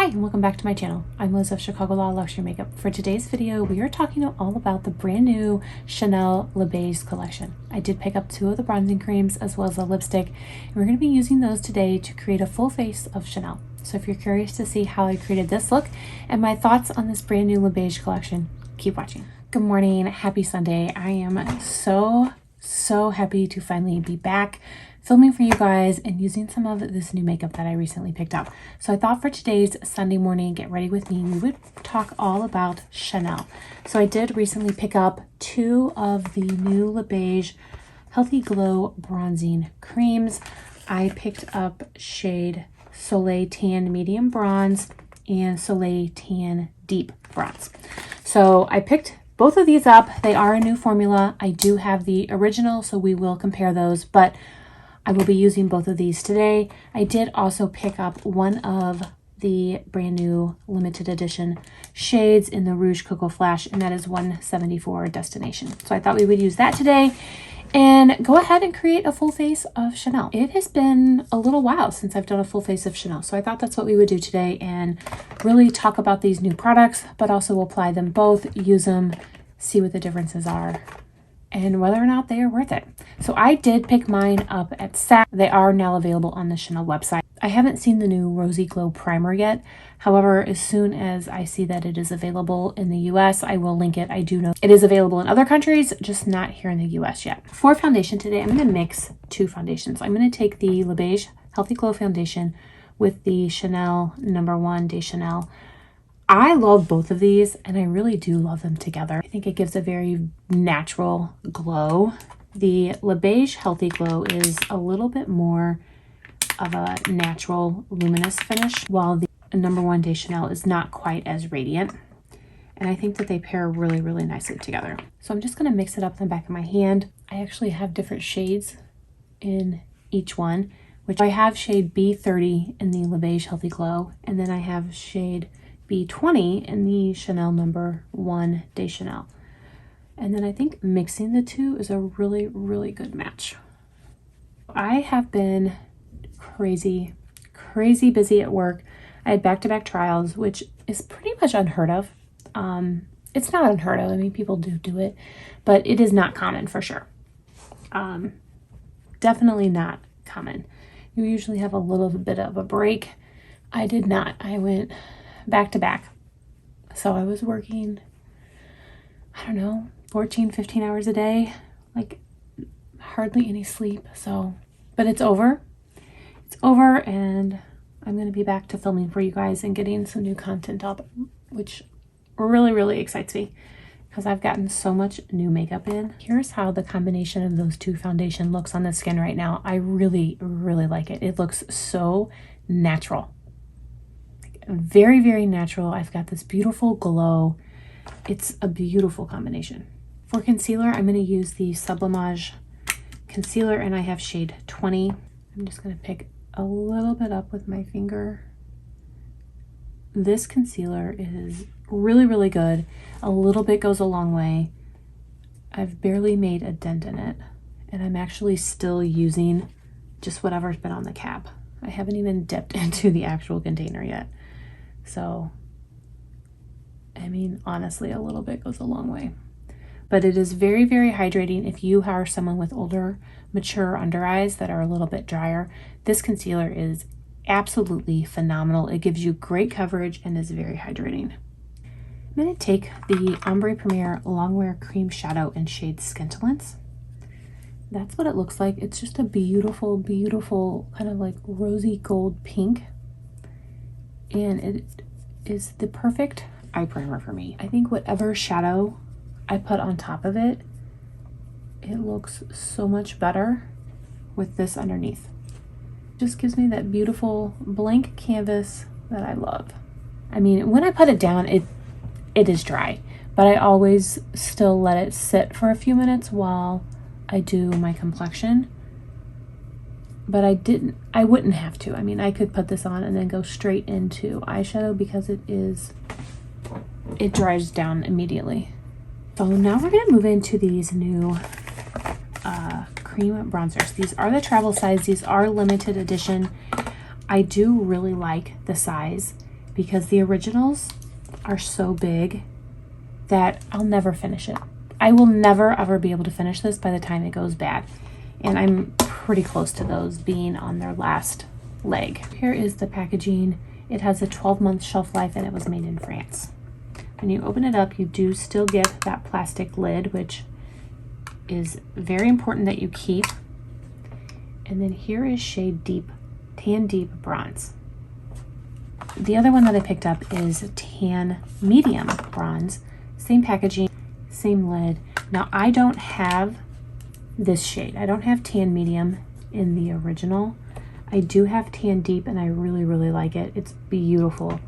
Hi and welcome back to my channel. I'm Liz of Chicago Law Luxury Makeup. For today's video, we are talking all about the brand new Chanel Le Beige collection. I did pick up 2 of the bronzing creams as well as a lipstick, and we're going to be using those today to create a full face of Chanel. So if you're curious to see how I created this look and my thoughts on this brand new Le Beige collection, keep watching. Good morning, happy Sunday. I am so happy to finally be back filming for you guys and using some of this new makeup that I recently picked up. So I thought for today's Sunday morning, get ready with me, we would talk all about Chanel. So I did recently pick up 2 of the new Le Beige Healthy Glow bronzing creams. I picked up shade Soleil Tan Medium Bronze and Soleil Tan Deep Bronze. So I picked both of these up. They are a new formula. I do have the original, so we will compare those, but I will be using both of these today. I did also pick up one of the brand new limited edition shades in the Rouge Coco Flash, and that is 174 Destination. So I thought we would use that today and go ahead and create a full face of Chanel. It has been a little while since I've done a full face of Chanel, so I thought that's what we would do today and really talk about these new products, but also apply them both, use them, see what the differences are, and whether or not they are worth it. So I did pick mine up at Saks. They are now available on the Chanel website. I haven't seen the new Rosy Glow primer yet. However, as soon as I see that it is available in the US, I will link it. I do know it is available in other countries, just not here in the US yet. For foundation today, I'm going to mix 2 foundations. I'm going to take the Le Beige Healthy Glow foundation with the Chanel No. 1 de Chanel. I love both of these, and I really do love them together. I think it gives a very natural glow. The Le Beige Healthy Glow is a little bit more of a natural luminous finish, while the No. 1 de Chanel is not quite as radiant. And I think that they pair really nicely together. So I'm just going to mix it up in the back of my hand. I actually have different shades in each one, which I have shade B30 in the Le Beige Healthy Glow, and then I have shade B20 in the Chanel No. 1 de Chanel. And then I think mixing the 2 is a really good match. I have been crazy busy at work. I had back-to-back trials, which is pretty much unheard of. It's not unheard of. I mean, people do it, but it is not common for sure. Definitely not common. You usually have a little bit of a break. I did not. I went back to back. So I was working, I don't know, 14, 15 hours a day, like hardly any sleep. So, but it's over. It's over, and I'm going to be back to filming for you guys and getting some new content up, which really excites me because I've gotten so much new makeup in. Here's how the combination of those 2 foundation looks on the skin right now. I really like it. It looks so natural. Very natural. I've got this beautiful glow. It's a beautiful combination. For concealer, I'm going to use the Sublimage concealer, and I have shade 20. I'm just going to pick a little bit up with my finger. This concealer is really good. A little bit goes a long way. I've barely made a dent in it, and I'm actually still using just whatever's been on the cap. I haven't even dipped into the actual container yet. So, I mean, honestly, a little bit goes a long way. But it is very hydrating if you are someone with older, mature under eyes that are a little bit drier. This concealer is absolutely phenomenal. It gives you great coverage and is very hydrating. I'm going to take the Ombre Premier Longwear Cream Shadow in shade Scintillant. That's what it looks like. It's just a beautiful kind of like rosy gold pink. And it is the perfect eye primer for me. I think whatever shadow I put on top of it, it looks so much better with this underneath. Just gives me that beautiful blank canvas that I love. I mean, when I put it down, it is dry, but I always still let it sit for a few minutes while I do my complexion. But I wouldn't have to. I mean, I could put this on and then go straight into eyeshadow because it dries down immediately. So now we're going to move into these new cream bronzers. These are the travel size. These are limited edition. I do really like the size. because the originals are so big that I'll never finish it. I will never ever be able to finish this by the time it goes bad. And I'm pretty close to those being on their last leg. Here is the packaging. It has a 12-month shelf life and it was made in France. When you open it up, you do still get that plastic lid, which is very important that you keep. And then here is shade deep, tan deep bronze. The other one that I picked up is tan medium bronze. Same packaging, same lid. Now I don't have this shade. I don't have tan medium in the original. I do have tan deep and I really, really like it. It's beautiful.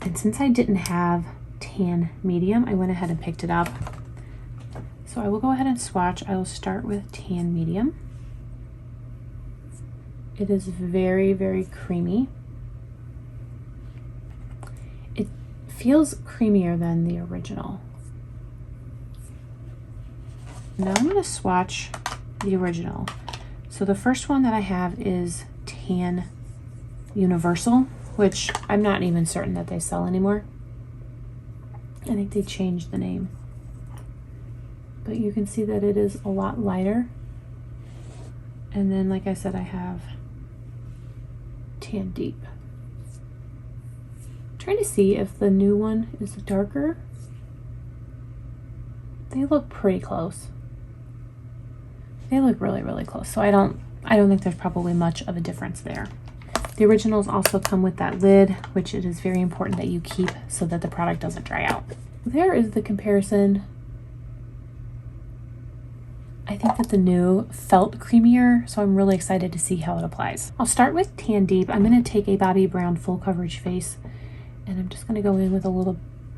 And since I didn't have tan medium, I went ahead and picked it up. So I will go ahead and swatch. I will start with tan medium. It is very, very creamy. It feels creamier than the original. Now I'm going to swatch the original. So the first one that I have is Tan Universal, which I'm not even certain that they sell anymore. I think they changed the name. But you can see that it is a lot lighter. And then, like I said, I have Tan Deep. I'm trying to see if the new one is darker. They look pretty close. They look really, really close. So I don't think there's probably much of a difference there. The originals also come with that lid, which it is very important that you keep so that the product doesn't dry out. There is the comparison. I think that the new felt creamier, so I'm really excited to see how it applies. I'll start with Tan Deep. I'm going to take a Bobbi Brown full coverage face, and I'm just going to go in with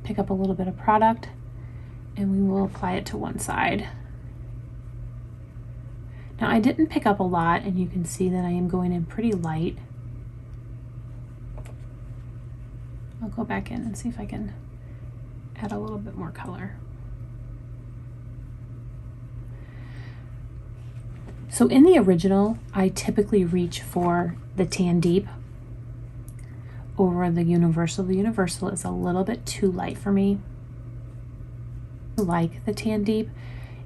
pick up a little bit of product, and we will apply it to one side. Now I didn't pick up a lot, and you can see that I am going in pretty light. I'll go back in and see if I can add a little bit more color. So in the original, I typically reach for the Tan Deep over the Universal. The Universal is a little bit too light for me. I like the Tan Deep.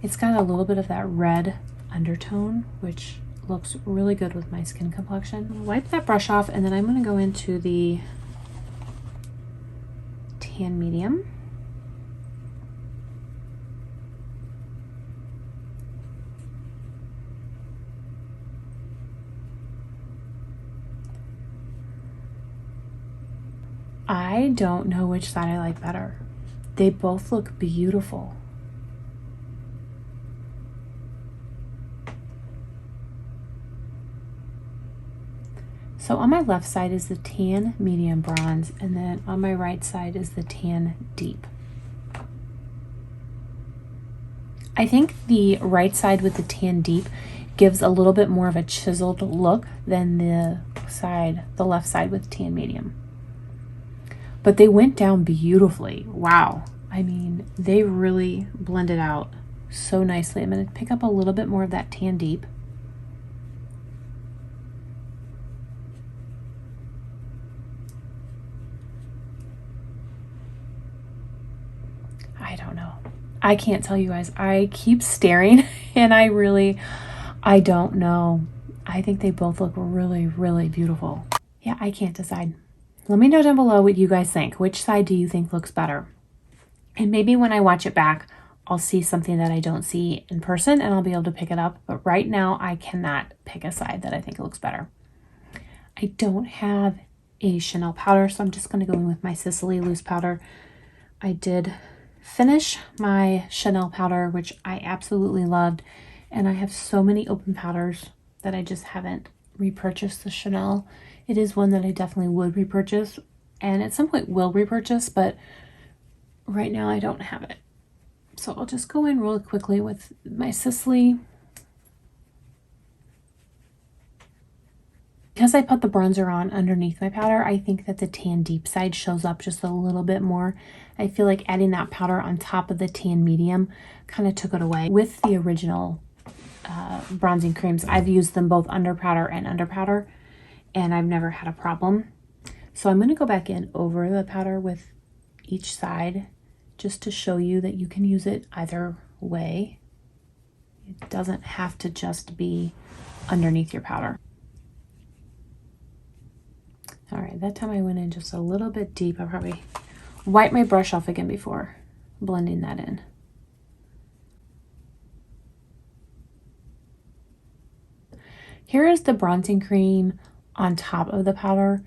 It's got a little bit of that red undertone, which looks really good with my skin complexion. I'll wipe that brush off, and then I'm going to go into the Tan Medium. I don't know which side I like better. They both look beautiful. So on my left side is the Tan Medium Bronze, and then on my right side is the Tan Deep. I think the right side with the Tan Deep gives a little bit more of a chiseled look than the left side with Tan Medium. But they went down beautifully. Wow. I mean, they really blended out so nicely. I'm going to pick up a little bit more of that Tan Deep. I don't know. I can't tell you guys. I keep staring and I don't know. I think they both look really, really beautiful. Yeah, I can't decide. Let me know down below what you guys think. Which side do you think looks better? And maybe when I watch it back, I'll see something that I don't see in person and I'll be able to pick it up. But right now, I cannot pick a side that I think looks better. I don't have a Chanel powder, so I'm just going to go in with my Sicily loose powder. I did finish my Chanel powder, which I absolutely loved. And I have so many open powders that I just haven't repurchased the Chanel. It is one that I definitely would repurchase and at some point will repurchase, but right now I don't have it. So I'll just go in really quickly with my Sicily. Because I put the bronzer on underneath my powder, I think that the Tan Deep side shows up just a little bit more. I feel like adding that powder on top of the Tan Medium kind of took it away. With the original bronzing creams, I've used them both under powder and under powder, and I've never had a problem. So I'm going to go back in over the powder with each side just to show you that you can use it either way. It doesn't have to just be underneath your powder. All right, that time I went in just a little bit deep. I probably wiped my brush off again before blending that in. Here is the bronzing cream on top of the powder.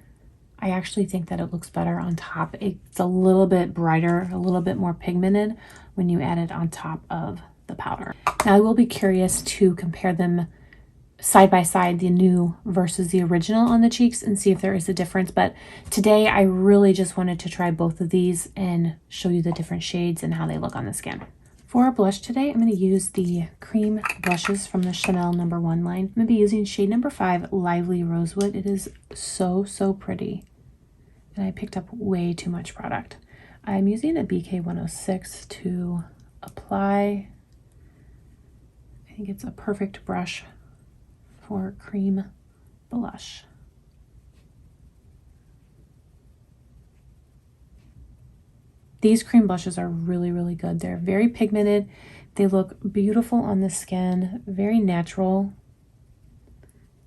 I actually think that it looks better on top. It's a little bit brighter, a little bit more pigmented when you add it on top of the powder. Now I will be curious to compare them side by side, the new versus the original on the cheeks, and see if there is a difference. But today I really just wanted to try both of these and show you the different shades and how they look on the skin. For a blush today, I'm going to use the cream blushes from the Chanel No. 1 line. I'm going to be using shade number 5, Lively Rosewood. It is so, so pretty. And I picked up way too much product. I'm using a BK 106 to apply. I think it's a perfect brush for cream blush. These cream blushes are really, really good. They're very pigmented. They look beautiful on the skin, very natural.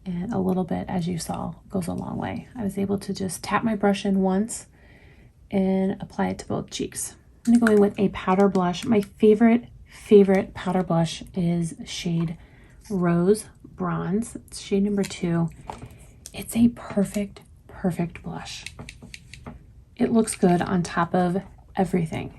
And a little bit, as you saw, goes a long way. I was able to just tap my brush in once and apply it to both cheeks. I'm gonna go in with a powder blush. My favorite powder blush is shade Rose Bronze. It's shade number 2. It's a perfect blush. It looks good on top of everything.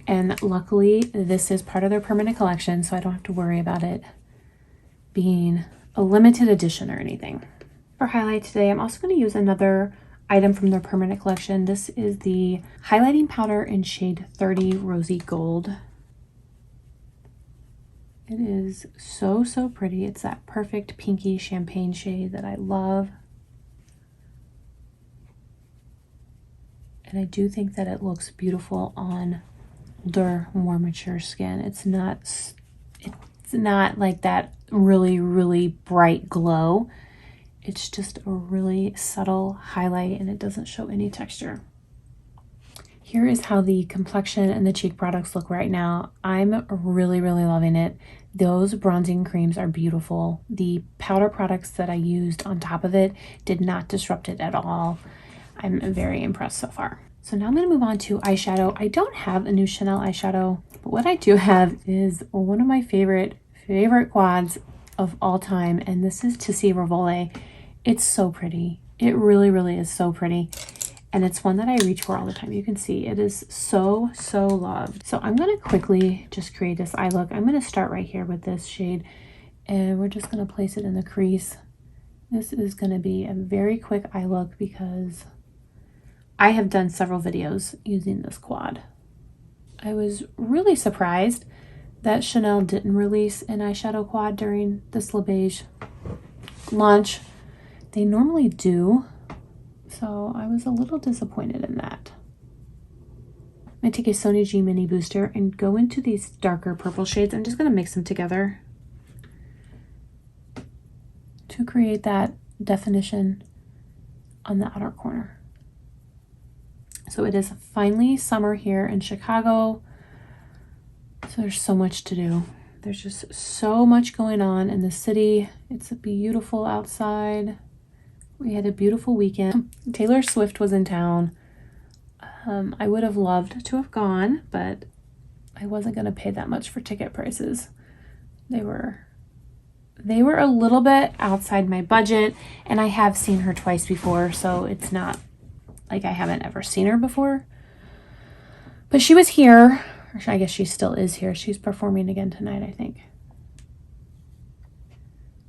And luckily this is part of their permanent collection, so I don't have to worry about it being a limited edition or anything. For highlight today, I'm also going to use another item from their permanent collection. This is the highlighting powder in shade 30 Rosy Gold. It is so, so pretty. It's that perfect pinky champagne shade that I love. And I do think that it looks beautiful on older, more mature skin. It's not like that really, really bright glow. It's just a really subtle highlight and it doesn't show any texture. Here is how the complexion and the cheek products look right now. I'm really, really loving it. Those bronzing creams are beautiful. The powder products that I used on top of it did not disrupt it at all. I'm very impressed so far. So now I'm going to move on to eyeshadow. I don't have a new Chanel eyeshadow, but what I do have is one of my favorite quads of all time, and this is Tissi Rivoli. It's so pretty. It really, really is so pretty. And it's one that I reach for all the time. You can see it is so, so loved. So I'm going to quickly just create this eye look. I'm going to start right here with this shade, and we're just going to place it in the crease. This is going to be a very quick eye look because I have done several videos using this quad. I was really surprised that Chanel didn't release an eyeshadow quad during this Le Beige launch. They normally do. So I was a little disappointed in that. I'm going to take a Sony G Mini Booster and go into these darker purple shades. I'm just going to mix them together to create that definition on the outer corner. So it is finally summer here in Chicago. So there's so much to do. There's just so much going on in the city. It's beautiful outside. We had a beautiful weekend. Taylor Swift was in town. I would have loved to have gone, but I wasn't going to pay that much for ticket prices. They were a little bit outside my budget, and I have seen her twice before, so it's not like I haven't ever seen her before. But she was here. Or I guess she still is here. She's performing again tonight, I think.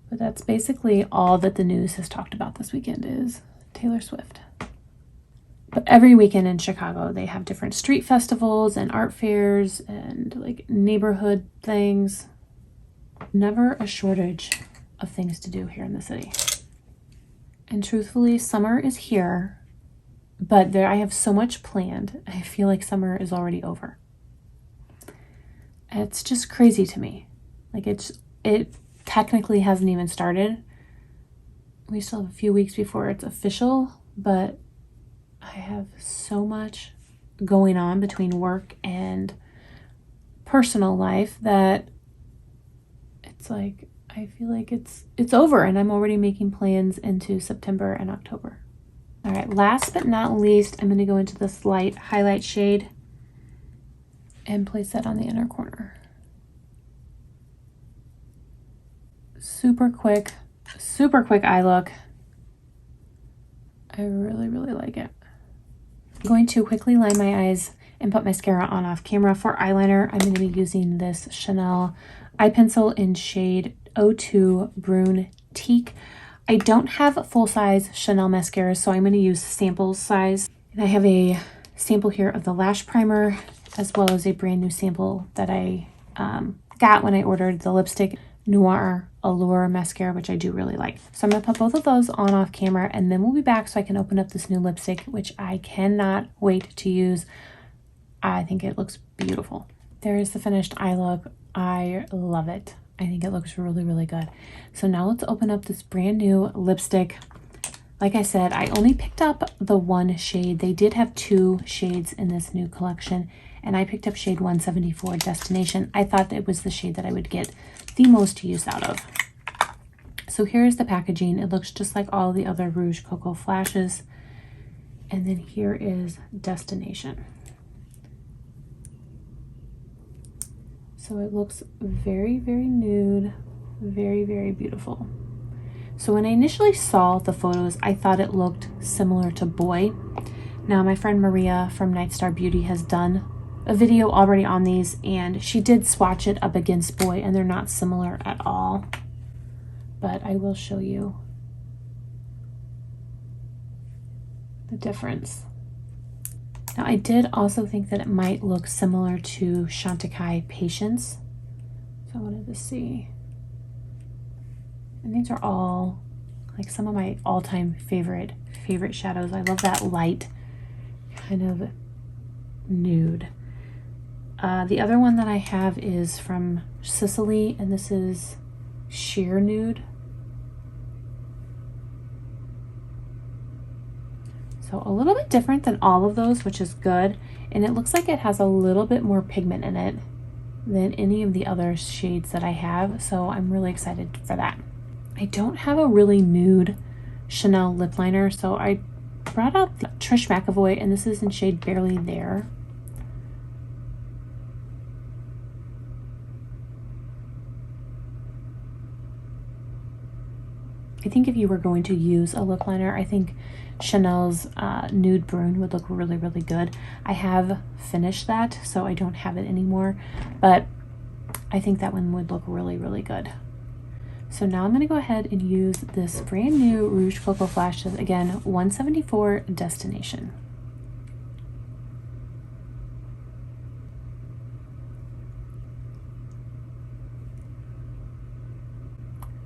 But that's basically all that the news has talked about this weekend is Taylor Swift. But every weekend in Chicago, they have different street festivals and art fairs and like neighborhood things. Never a shortage of things to do here in the city. And truthfully, summer is here, but I have so much planned. I feel like summer is already over. It's just crazy to me. Like it technically hasn't even started. We still have a few weeks before it's official, but I have so much going on between work and personal life that it's like I feel like it's over, and I'm already making plans into September and October. All right, last but not least, I'm going to go into this light highlight shade and place that on the inner corner. Super quick eye look. I really, really like it. I'm going to quickly line my eyes and put mascara on off camera. For eyeliner, I'm going to be using this Chanel eye pencil in shade 02 Brune Teak. I don't have full-size Chanel mascara, so I'm going to use sample size. And I have a sample here of the lash primer, as well as a brand new sample that I got when I ordered the lipstick Noir Allure mascara, which I do really like. So I'm going to put both of those on off camera, and then we'll be back so I can open up this new lipstick, which I cannot wait to use. I think it looks beautiful. There is the finished eye look. I love it. I think it looks really, really good. So now let's open up this brand new lipstick. Like I said, I only picked up the one shade. They did have 2 shades in this new collection, and I picked up shade 174 Destination. I thought that it was the shade that I would get the most use out of. So here's the packaging. It looks just like all the other Rouge Coco flashes. And then here is Destination. So it looks very, very nude, very, very beautiful. So when I initially saw the photos, I thought it looked similar to Boy. Now my friend Maria from Nightstar Beauty has done a video already on these, and she did swatch it up against Boy, and they're not similar at all. But I will show you the difference. Now, I did also think that it might look similar to Chantecaille Patience. So I wanted to see. And these are all like some of my all-time favorite shadows. I love that light kind of nude. The other one that I have is from Sicily, and this is Sheer Nude. So a little bit different than all of those, which is good. And it looks like it has a little bit more pigment in it than any of the other shades that I have. So I'm really excited for that. I don't have a really nude Chanel lip liner, so I brought out the Trish McEvoy, and this is in shade Barely There. I think if you were going to use a lip liner, I think Chanel's Nude Brune would look really, really good. I have finished that, so I don't have it anymore, but I think that one would look really, really good. So now I'm going to go ahead and use this brand new Rouge Coco Flashes, again, 174 Destination.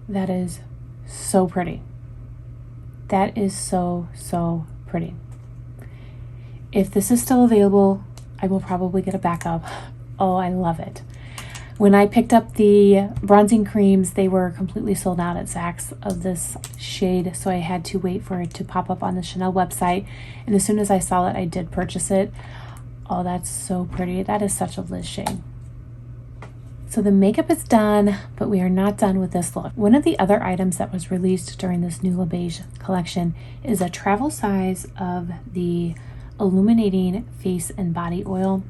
That is so pretty. That is so, so pretty. If this is still available, I will probably get a backup. Oh, I love it. When I picked up the bronzing creams, they were completely sold out at Saks of this shade, so I had to wait for it to pop up on the Chanel website. And as soon as I saw it, I did purchase it. Oh, that's so pretty. That is such a Liz shade. So the makeup is done, but we are not done with this look. One of the other items that was released during this new Beiges collection is a travel size of the Illuminating Face and Body Oil.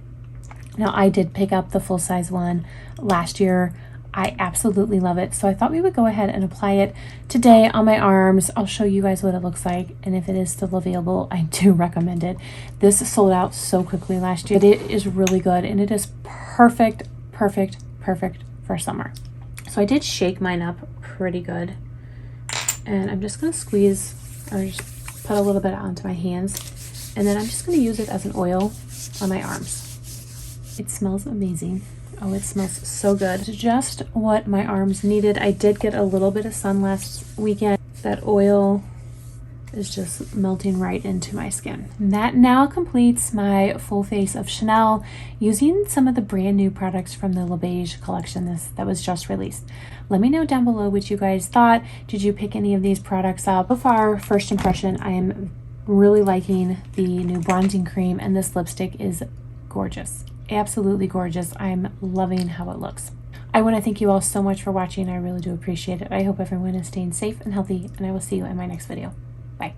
Now, I did pick up the full-size one last year. I absolutely love it. So I thought we would go ahead and apply it today on my arms. I'll show you guys what it looks like, and if it is still available, I do recommend it. This sold out so quickly last year. It is really good, and it is perfect for summer. So I did shake mine up pretty good, and I'm just going to squeeze or just put a little bit onto my hands, and then I'm just going to use it as an oil on my arms. It smells amazing. Oh, it smells so good. It's just what my arms needed. I did get a little bit of sun last weekend. That oil is just melting right into my skin. And that now completes my full face of Chanel using some of the brand new products from the Beiges collection that was just released. Let me know down below what you guys thought. Did you pick any of these products up? So far, first impression, I am really liking the new bronzing cream, and this lipstick is gorgeous. Absolutely gorgeous. I'm loving how it looks. I want to thank you all so much for watching. I really do appreciate it. I hope everyone is staying safe and healthy, and I will see you in my next video. Bye.